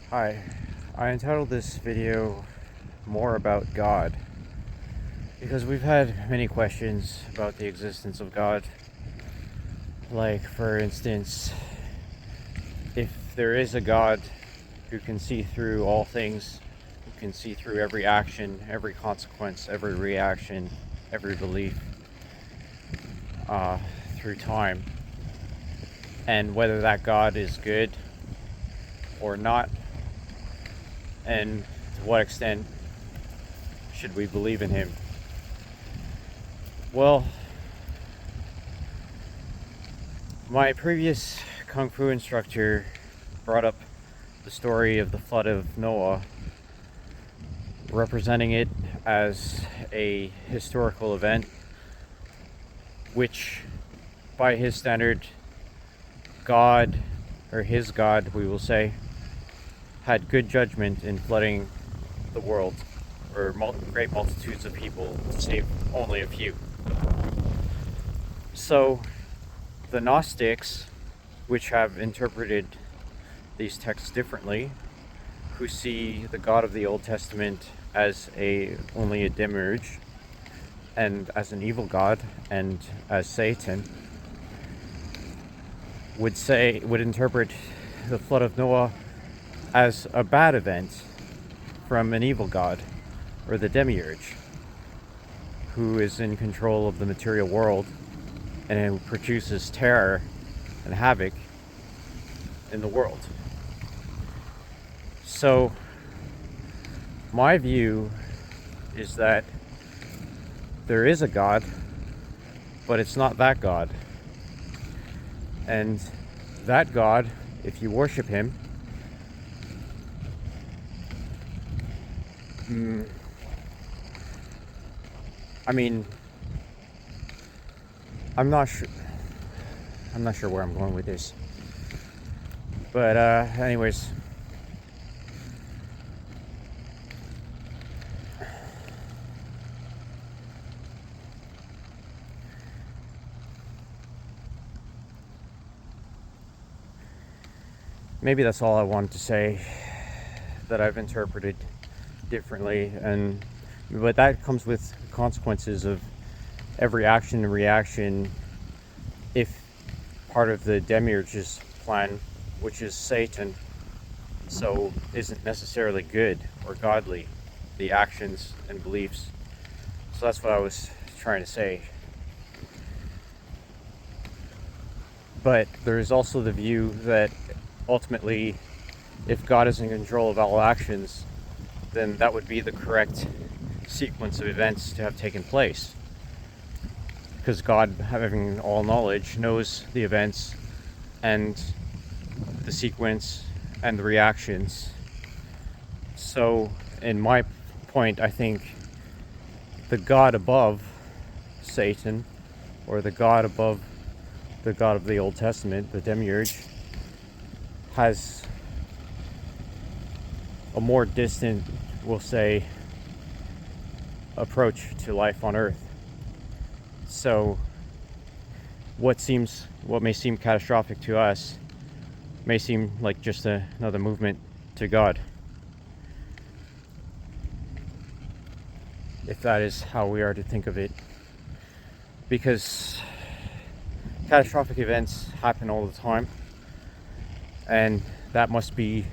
Hi, I entitled this video More About God because we've had many questions about the existence of God. Like, for instance, if there is a God who can see through all things, who can see through every action, every consequence, every reaction, every belief uh, through time, and whether that God is good or not, and to what extent should we believe in him? Well, my previous Kung Fu instructor brought up the story of the flood of Noah, representing it as a historical event, which, by his standard, God, or his God, we will say, had good judgment in flooding the world, or great multitudes of people, to save only a few. So, the Gnostics, which have interpreted these texts differently, who see the God of the Old Testament as only a demiurge, and as an evil god, and as Satan, would interpret the flood of Noah as a bad event from an evil god, or the demiurge, who is in control of the material world and who produces terror and havoc in the world. So, my view is that there is a God, but it's not that God. And that God, if you worship him, I mean, I'm not sure. I'm not sure where I'm going with this. But anyways, maybe that's all I wanted to say that I've interpreted differently, but that comes with consequences of every action and reaction if part of the demiurge's plan, which is Satan, so isn't necessarily good or godly, the actions and beliefs. So that's what I was trying to say. But there is also the view that ultimately, if God is in control of all actions, then that would be the correct sequence of events to have taken place. Because God, having all knowledge, knows the events and the sequence and the reactions. So, in my point, I think the God above Satan, or the God above the God of the Old Testament, the demiurge, has a more distant, we'll say, approach to life on Earth. So, what may seem catastrophic to us may seem like just another movement to God, if that is how we are to think of it. Because catastrophic events happen all the time, and that must be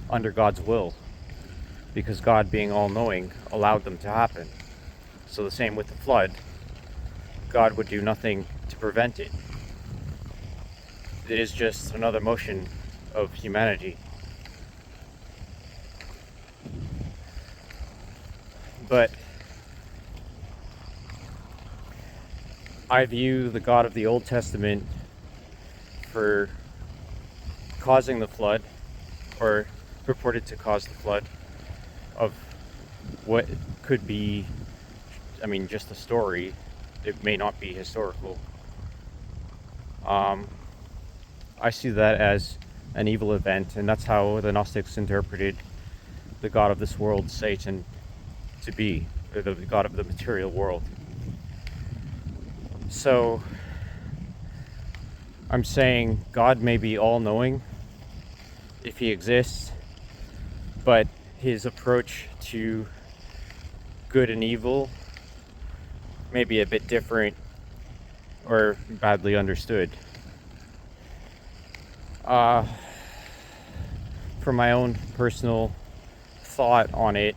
under God's will, because God, being all-knowing, allowed them to happen. So the same with the flood. God would do nothing to prevent it. It is just another motion of humanity. But I view the God of the Old Testament for causing the flood, or purported to cause the flood, of what could be, just a story. It may not be historical. I see that as an evil event, and that's how the Gnostics interpreted the God of this world, Satan, to be, or the God of the material world. So, I'm saying God may be all-knowing, if he exists, but his approach to good and evil may be a bit different or badly understood. For my own personal thought on it,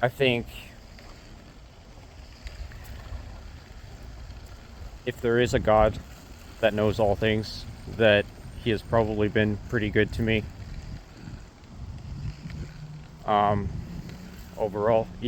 I think if there is a God that knows all things, that he has probably been pretty good to me. Overall, even